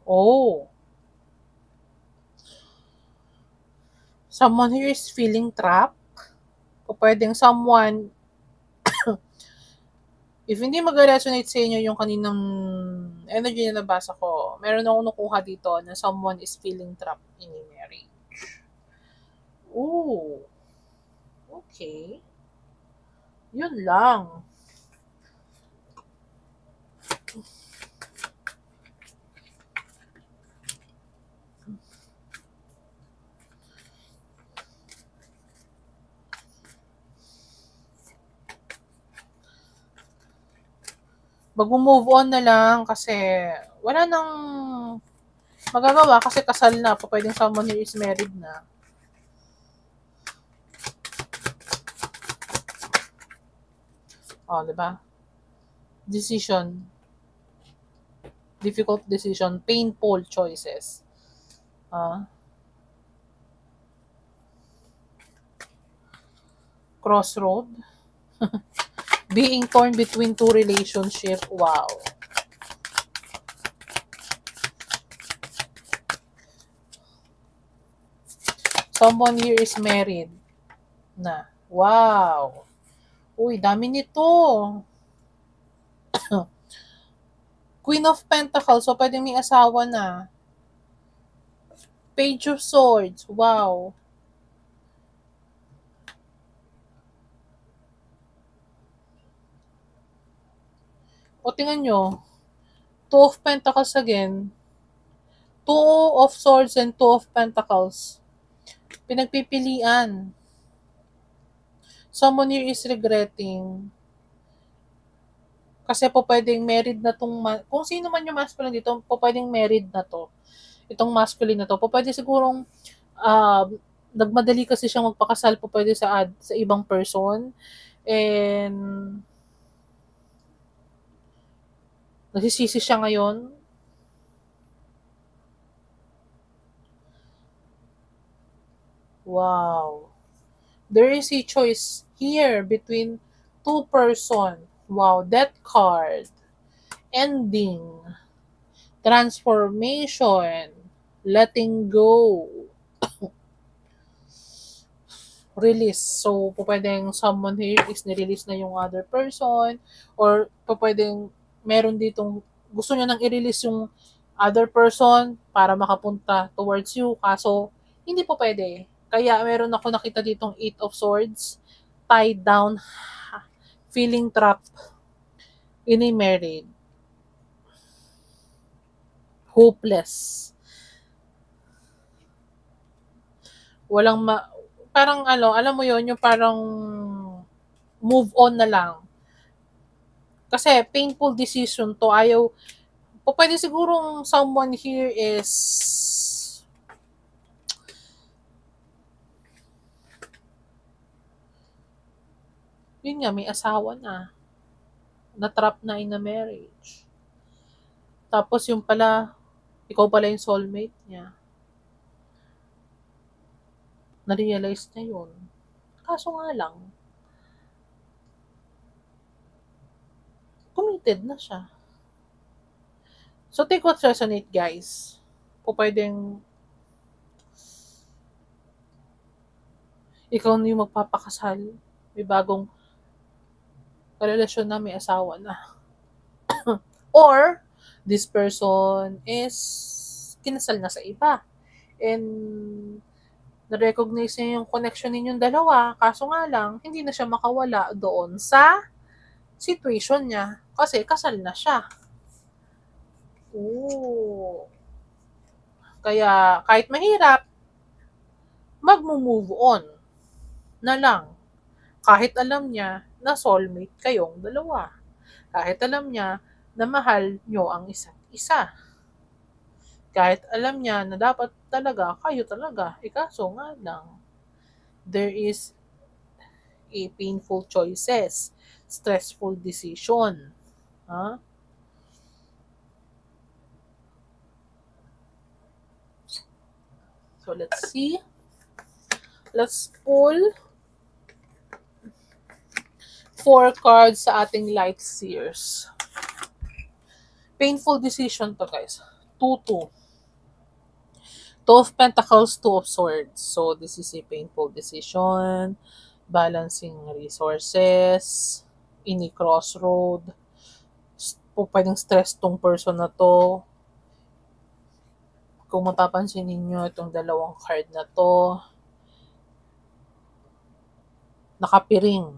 Oh. Someone here is feeling trapped. O pwedeng someone, if hindi mag-resonate sa inyo yung kaninang energy na nabasa ko, meron akong nakuha dito na someone is feeling trapped in a marriage. Ooh. Okay. Yun lang. Mag-move on na lang kasi wala nang magagawa kasi kasal na. Pwedeng someone who is married na. Oh, diba? Decision. Difficult decision. Painful choices. Crossroad. Being torn between two relationships. Wow. Someone here is married na. Wow. Uy, dami nito. Queen of Pentacles. So, pwedeng may asawa na. Page of Swords. Wow. O, tingnan nyo. Two of Pentacles again. Two of Swords and Two of Pentacles. Pinagpipilian. Someone here is regretting. Kasi po pwedeng married na tong, kung sino man yung masculine dito, po pwedeng married na to. Itong masculine na to. Po pwede sigurong, nagmadali kasi siyang magpakasal po pwede sa ibang person. And, nagsisisi siya ngayon. Wow. There is a choice here between two person. Wow, Death card. Ending. Transformation. Letting go. Release. So, pwedeng someone here is nirelease na yung other person or pwedeng meron ditong gusto niya nang i-release yung other person para makapunta towards you. Kaso, hindi po pwede. Kaya meron ako nakita ditong Eight of Swords, tied down, feeling trapped in a marriage. Hopeless. Walang parang alam mo yon yung parang move on na lang. Kasi painful decision to. Ayaw, pwede sigurong someone here is yun nga, may asawa na. Na-trap na in a marriage. Tapos yung pala, ikaw pala yung soulmate niya. Na-realize niya yun. Kaso nga lang, committed na siya. So, take what resonate, guys. O pwedeng ikaw na yung magpapakasal. May bagong karelasyon na may asawa na. Or, this person is kinasal na sa iba. And, na-recognize niya yung connection ninyong dalawa. Kaso nga lang, hindi na siya makawala doon sa situation niya. Kasi kasal na siya. Ooh. Kaya, kahit mahirap, mag-move on na lang. Kahit alam niya na soulmate kayong dalawa. Kahit alam niya na mahal nyo ang isa't isa. Kahit alam niya na dapat talaga, kayo talaga. Kaso nga lang, there is a painful choices, stressful decision. Huh? So, let's see. Let's pull 4 cards sa ating light seers. Painful decision to, guys. 2-2. 2 of Pentacles, 2 of Swords. So, this is a painful decision. Balancing resources. In a crossroad. Pwedeng stress tong person na to. Kung mapapansin ninyo itong dalawang card na to, nakapiring.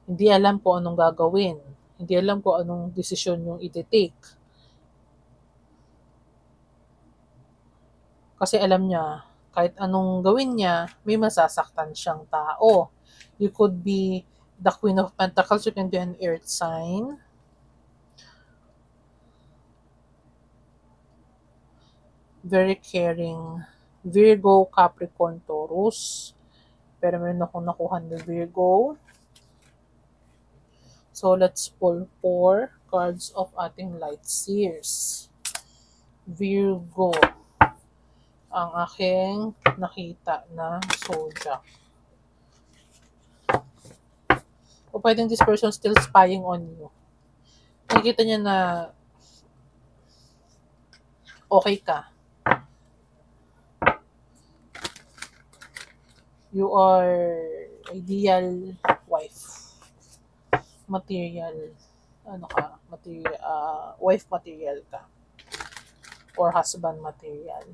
Hindi alam kung anong gagawin. Hindi alam kung anong desisyon yung iti-take. Kasi alam niya, kahit anong gawin niya, may masasaktan siyang tao. You could be the Queen of Pentacles. You can be an earth sign. Very caring. Virgo, Capricorn, Taurus. Pero meron akong nakuha ng Virgo. So, let's pull 4 cards of ating light seers. Virgo. Ang aking nakita na zodiac. O pwedeng this person still spying on you. Nakikita niya na okay ka. You are ideal wife. Material, wife material ka. Or husband material.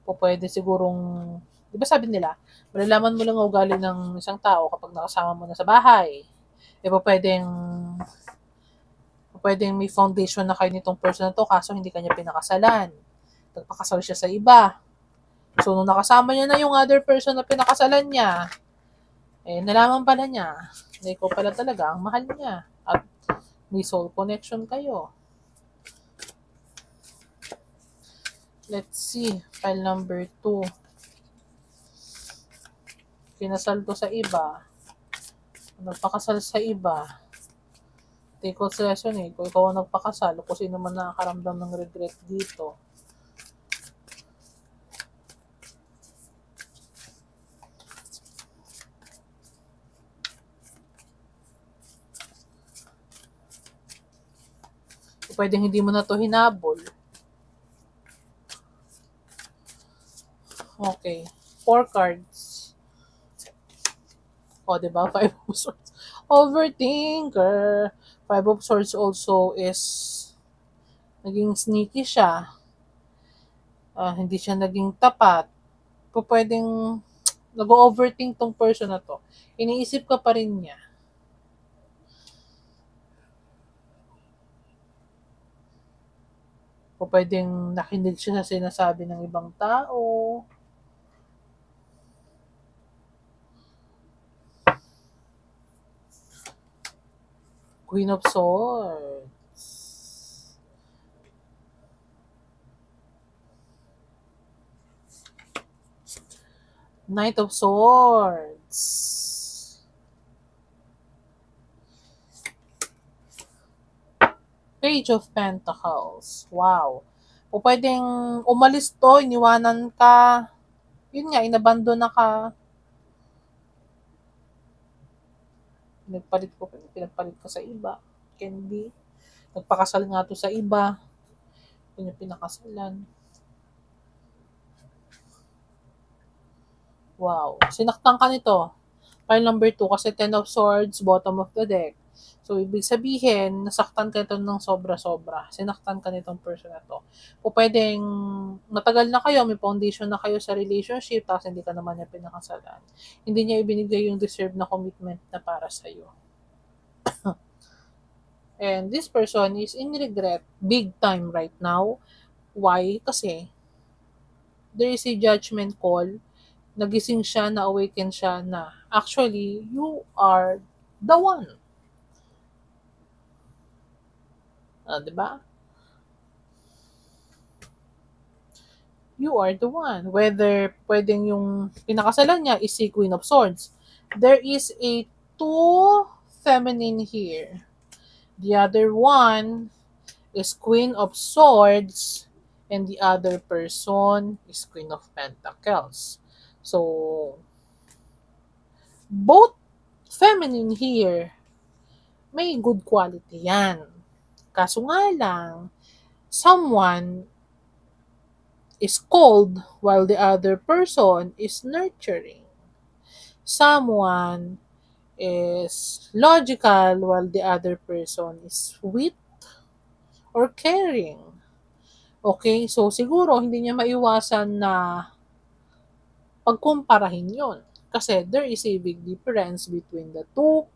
O pwede sigurong, di ba sabi nila, malalaman mo lang ang ugali ng isang tao kapag nakasama mo na sa bahay. Di ba pwedeng may foundation na kayo nitong person na to, kaso hindi kanya pinakasalan. Nagpakasal siya sa iba. So, nung nakasama niya na yung other person na pinakasalan niya, nalaman pala niya na ikaw pala talaga ang mahal niya. At may soul connection kayo. Let's see. File number 2. Kinasal to sa iba. Nagpakasal sa iba. Take out lesson kung ikaw ang nagpakasal, kung sino man nakakaramdam ng regret dito. Pwedeng hindi mo na to hinabol. Okay. 4 cards. O, diba? 5 of Swords. Overthinker. 5 of Swords also is naging sneaky siya. Hindi siya naging tapat. Pwedeng nag-overthink tong person na to. Iniisip ka pa rin niya. Pwedeng nakinig siya sa sinasabi ng ibang tao. Queen of Swords. Knight of Swords. Page of Pentacles. Wow. Pwedeng umalis to, iniwanan ka. Yun nga, inabandon na ka. Pinagpalit ko sa iba. Candy. Nagpakasal nga to sa iba. Yun yung pinakasalan. Wow. Sinaktan ka nito. File number 2 kasi 10 of Swords, bottom of the deck. So, ibig sabihin, nasaktan ka ito ng sobra-sobra. Sinaktan ka nitong person na to. O pwedeng matagal na kayo, may foundation na kayo sa relationship, tapos hindi ka naman niya pinakasalan. Hindi niya ibinigay yung deserve na commitment na para sa'yo. And this person is in regret big time right now. Why? Kasi there is a judgment call. Nagising siya, na-awaken siya na actually, you are the one. Diba? You are the one. Whether pwedeng yung pinakasalan niya is si Queen of Swords. There is a two feminine here. The other one is Queen of Swords and the other person is Queen of Pentacles. So, both feminine here, may good quality yan. Kaso nga lang, someone is cold while the other person is nurturing. Someone is logical while the other person is sweet or caring. Okay? So, siguro hindi niya maiwasan na pagkumparahin yon. Kasi there is a big difference between the two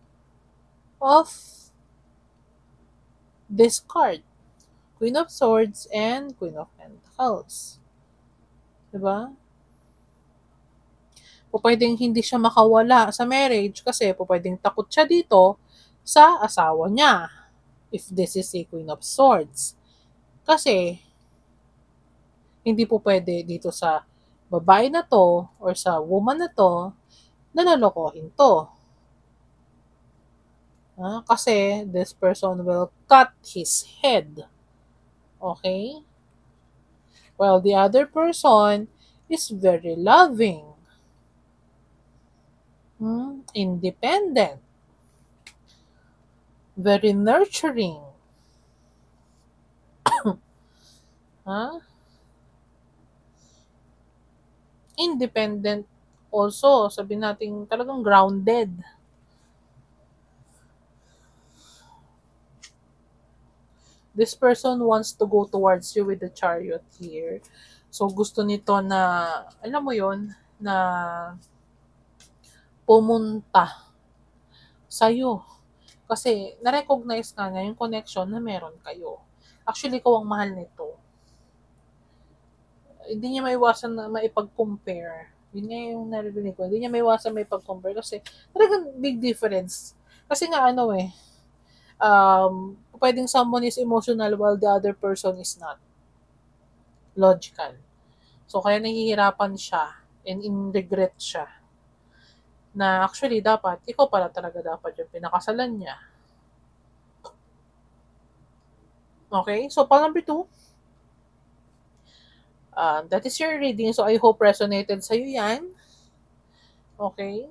of this card. Queen of Swords and Queen of Pentacles. Diba? O pwedeng hindi siya makawala sa marriage kasi po pwedeng takot siya dito sa asawa niya. If this is a Queen of Swords. Kasi, hindi po pwede dito sa babae na to or sa woman na to na lalokohin to. Kasi this person will cut his head. Okay? While the other person is very loving. Independent. Very nurturing. Independent also. Sabihin natin talagang grounded. This person wants to go towards you with the Chariot here. So, gusto nito na, alam mo yon na pumunta sa'yo. Kasi, na-recognize ka niya yung connection na meron kayo. Actually, ikaw ang mahal nito. Hindi niya maiwasan na maipag-compare. Yun nga yung narinig ko. Hindi niya maiwasan maipag-compare kasi talagang big difference. Kasi nga pwedeng someone is emotional while the other person is not. Logical. So, kaya nahihirapan siya and in regret siya. Na actually, ikaw pala talaga dapat yung pinakasalan niya. Okay? So, pal number 2. That is your reading. So, I hope resonated sa'yo yan. Okay?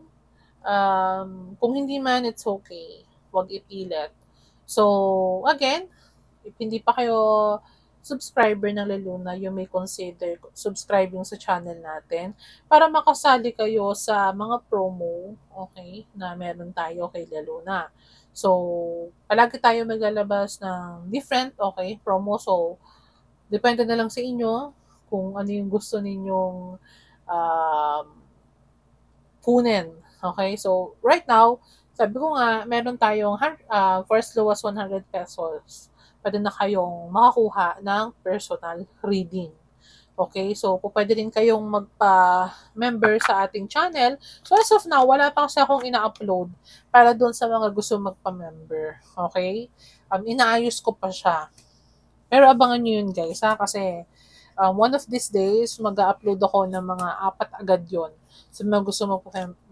Kung hindi man, it's okay. Huwag ipilit. So, again, if hindi pa kayo subscriber ng Leluna, you may consider subscribing sa channel natin para makasali kayo sa mga promo, okay, na meron tayo kay Leluna. So, palagi tayo maglalabas ng different, okay, promo. So, depende na lang sa inyo kung ano yung gusto ninyong kunin. Okay? So, right now, sabi ko nga, meron tayong first lowest 100 pesos. Pwede na kayong makakuha ng personal reading. Okay? So, pwede rin kayong magpa-member sa ating channel. So, as of now, wala pa kasi akong ina-upload para doon sa mga gusto magpa-member. Okay? Inaayos ko pa siya. Pero abangan nyo yun, guys, kasi one of these days, mag-upload ako ng mga 4 agad yon sa mga gusto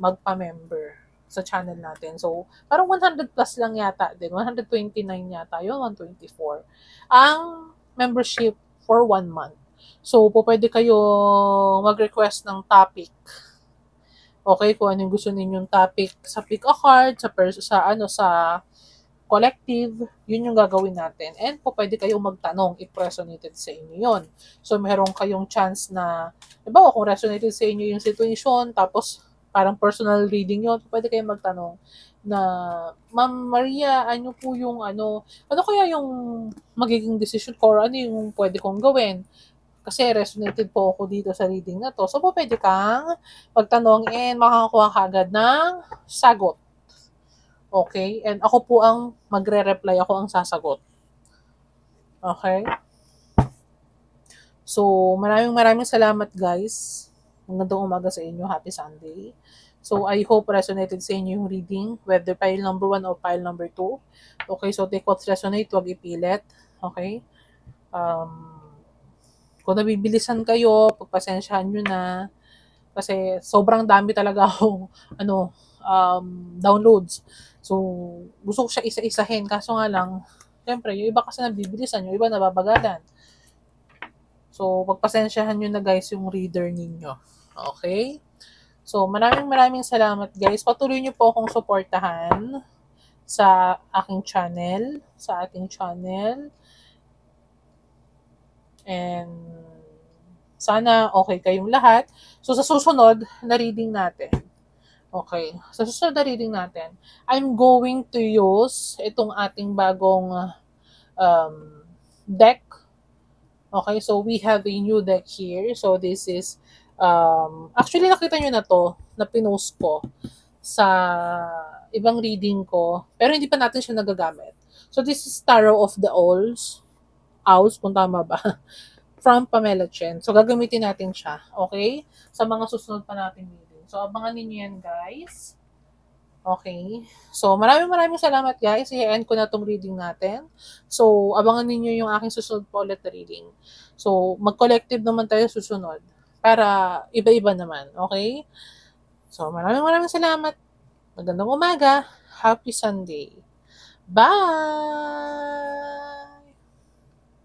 magpa-member sa channel natin. So, parang 100 plus lang yata din. 129 yata yun, 124. Ang membership for 1 month. So, pwede kayo mag-request ng topic. Okay, kung anong gusto ninyong topic sa pick a card, sa collective, yun yung gagawin natin. And pwede kayong magtanong if resonated sa inyo yun. So, meron kayong chance na, diba, kung resonated sa inyo yung situation, tapos parang personal reading yun, pwede kayo magtanong na, Ma'am Maria, ano po yung ano kaya yung magiging decision ko or ano yung pwede kong gawin? Kasi resonated po ako dito sa reading na to. So, pwede kang magtanong and makakakuha ka agad ng sagot. Okay? And ako po ang magre-reply, ako ang sasagot. Okay? So, maraming salamat guys. Magandang umaga sa inyo. Happy Sunday. So, I hope resonated sa inyo yung reading, whether pile number 1 or pile number 2. Okay, so take what resonate, huwag ipilit. Okay? Kung nabibilisan kayo, pagpasensyahan nyo na. Kasi sobrang dami talaga akong downloads. So, gusto ko siya isa-isahin. Kaso nga lang, syempre, yung iba kasi nabibilisan, yung iba nababagalan. So, pagpasensyahan nyo na guys yung reader ninyo. Okay? So, maraming salamat guys. Patuloy nyo po akong suportahan sa aking channel, sa ating channel. And sana okay kayong lahat. So, sa susunod na reading natin. Okay. Sa susunod na reading natin, I'm going to use itong ating bagong deck. Okay, so we have a new deck here. So this is, actually nakita nyo na to, na pinost ko sa ibang reading ko. Pero hindi pa natin siya nagagamit. So this is Tarot of the Owls, kung tama ba, from Pamela Chen. So gagamitin natin siya, okay? Sa mga susunod pa natin reading. So abangan ninyo yan guys. Okay. So, maraming salamat guys. I-end ko na tong reading natin. So, abangan ninyo yung aking susunod po ulit na reading. So, mag-collective naman tayo susunod para iba-iba naman. Okay? So, maraming salamat. Magandang umaga. Happy Sunday. Bye!